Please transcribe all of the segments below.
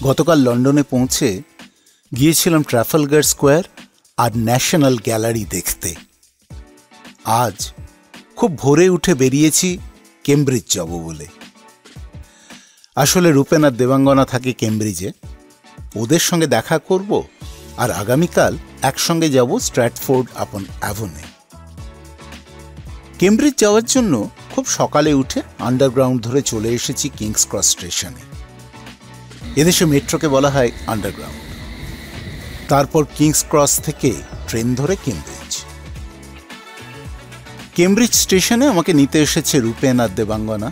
গতকাল লন্ডনে পৌঁছে গিয়েছিলাম ট্রাফালগার স্কোয়ার আর ন্যাশনাল গ্যালারি দেখতে। আজ খুব ভোরে উঠে বেরিয়েছি কেমব্রিজ যাব বলে। আসলে রূপেন আর দেবাঙ্গনা থাকে কেমব্রিজে, ওদের সঙ্গে দেখা করব আর আগামীকাল একসঙ্গে যাব স্ট্র্যাটফোর্ড আপন অ্যাভনে। কেমব্রিজ যাওয়ার জন্য খুব সকালে উঠে আন্ডারগ্রাউন্ড ধরে চলে এসেছি কিংস ক্রস স্টেশনে। এদেশে মেট্রোকে বলা হয় আন্ডারগ্রাউন্ড। তারপর কিংস ক্রস থেকে ট্রেন ধরে কেমব্রিজ। কেমব্রিজ স্টেশনে আমাকে নিতে এসেছে রূপেন আর দেবাঙ্গনা।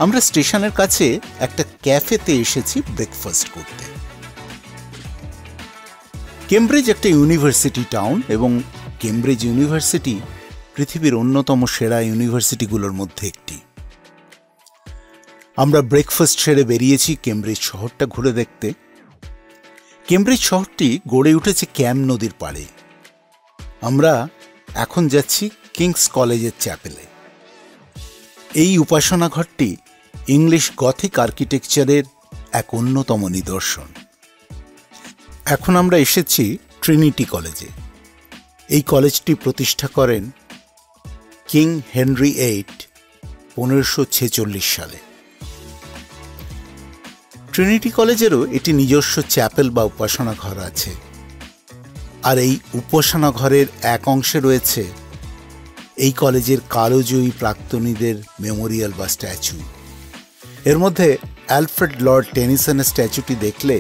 আমরা স্টেশনের কাছে একটা ক্যাফেতে এসেছি ব্রেকফাস্ট করতে। কেমব্রিজ একটা ইউনিভার্সিটি টাউন এবং কেমব্রিজ ইউনিভার্সিটি পৃথিবীর অন্যতম সেরা ইউনিভার্সিটিগুলোর মধ্যে একটি। আমরা ব্রেকফাস্ট সেরে বেরিয়েছি কেমব্রিজ শহরটা ঘুরে দেখতে। কেমব্রিজ শহরটি গড়ে উঠেছে ক্যাম নদীর পাড়ে। আমরা এখন যাচ্ছি কিংস কলেজের চ্যাপেলে। এই উপাসনা ঘরটি ইংলিশ গথিক আর্কিটেকচারের এক অন্যতম নিদর্শন। এখন আমরা এসেছি ট্রিনিটি কলেজে। এই কলেজটি প্রতিষ্ঠা করেন কিং হেনরি VIII 1546 সালে। ট্রিনিটি কলেজেরও এটি নিজস্ব চ্যাপেল বা উপাসনা ঘর আছে। আর এই উপাসনা ঘরের এক অংশে রয়েছে এই কলেজের কালজয়ী প্রাক্তনীদের মেমোরিয়াল বা স্ট্যাচু। এর মধ্যে অ্যালফ্রেড লর্ড টেনিসনের স্ট্যাচুটি দেখলে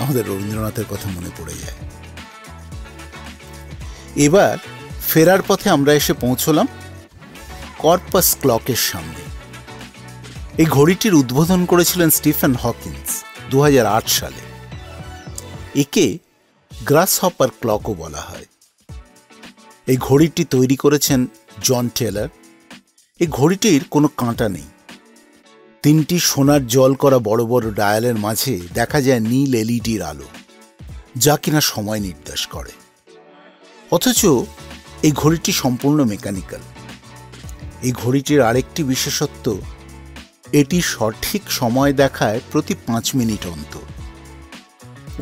আমাদের রবীন্দ্রনাথের কথা মনে পড়ে যায়। এবার ফেরার পথে আমরা এসে পৌঁছলাম কর্পাস ক্লকের সামনে। এই ঘড়িটির উদ্বোধন করেছিলেন স্টিফেন হকিন্স 2008 সালে। একে গ্রাসহপার ক্লকও বলা হয়। এই ঘড়িটি তৈরি করেছেন জন টেলর। এই ঘড়িটির কোনো কাঁটা নেই। 3টি সোনার জল করা বড় বড় ডায়ালের মাঝে দেখা যায় নীল এলইডির আলো, যা কিনা সময় নির্দেশ করে। অথচ এই ঘড়িটি সম্পূর্ণ মেকানিক্যাল। এই ঘড়িটির আরেকটি বিশেষত্ব, এটি সঠিক সময় দেখায় প্রতি 5 মিনিট অন্তর।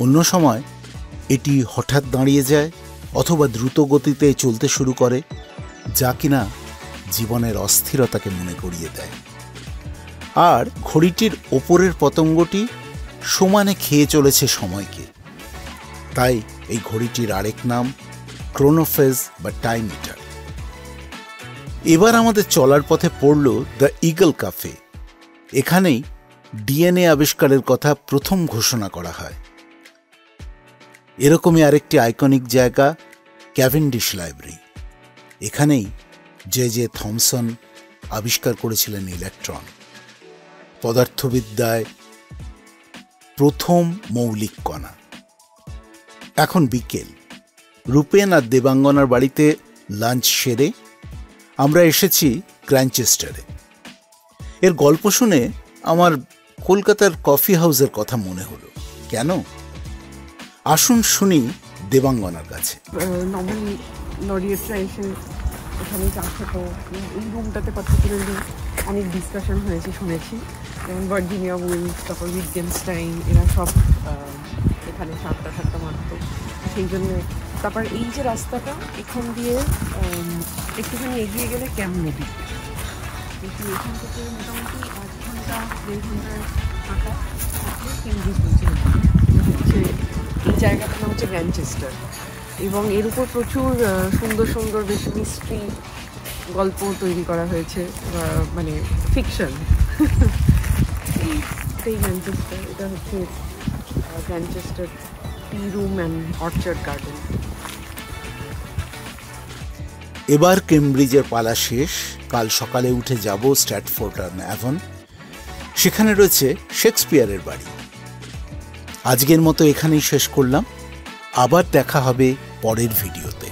অন্য সময় এটি হঠাৎ দাঁড়িয়ে যায় অথবা দ্রুত গতিতে চলতে শুরু করে, যা কিনা জীবনের অস্থিরতাকে মনে করিয়ে দেয়। আর ঘড়িটির ওপরের পতঙ্গটি সমানে খেয়ে চলেছে সময়কে। তাই এই ঘড়িটির আরেক নাম ক্রোনোফেজ বা টাইম মিটার। এবার আমাদের চলার পথে পড়ল দ্য ইগল ক্যাফে। এখানেই ডিএনএ আবিষ্কারের কথা প্রথম ঘোষণা করা হয়। এরকমই আরেকটি আইকনিক জায়গা ক্যাভেন্ডিশ লাইব্রেরি। এখানেই জে থমসন আবিষ্কার করেছিলেন ইলেকট্রন। পদার্থবিদ্যায় প্রথম মৌলিক কণা। এখন বিকেল। রূপেন আর দেবাঙ্গনার বাড়িতে লাঞ্চ সেরে আমরা এসেছি গ্র্যানচেস্টারে। এর গল্প শুনে আমার কলকাতার কফি হাউসের কথা মনে হলো। কেন? আসুন শুনি দেবাঙ্গনার কাছে। নর্মালি লরিয়েটরা এসে এখানে চা খেতো। এই রুমটাতে পার্টিকুলারলি অনেক ডিসকাশন হয়েছে শুনেছি। যেমন ভার্জিনিয়া উইলস, তারপর উইটগেনস্টাইন, এরা সব এখানে সাতটা মারতো। সেই জন্য তারপর এই যে রাস্তাটা এখান দিয়ে একটুখানি এগিয়ে গেলে ক্যাম নদী। কিন্তু এখান থেকে মোটামুটি 1 ঘন্টা 1.5 ঘন্টার হাঁটা থাকলে কেমব্রিজ হচ্ছে। এই জায়গাটার নাম হচ্ছে গ্র্যানচেস্টার এবং এর উপর প্রচুর সুন্দর সুন্দর বেশ মিস্ট্রি গল্প তৈরি করা হয়েছে, মানে ফিকশন। এই গ্র্যানচেস্টার, এটা হচ্ছে Grantchester tea room and orchard garden. এবার কেমব্রিজের পালা শেষ। কাল সকালে উঠে যাব স্ট্র্যাটফোর্ড আপন অ্যাভন। সেখানে রয়েছে শেক্সপিয়ারের বাড়ি। আজকের মতো এখানেই শেষ করলাম। আবার দেখা হবে পরের ভিডিওতে।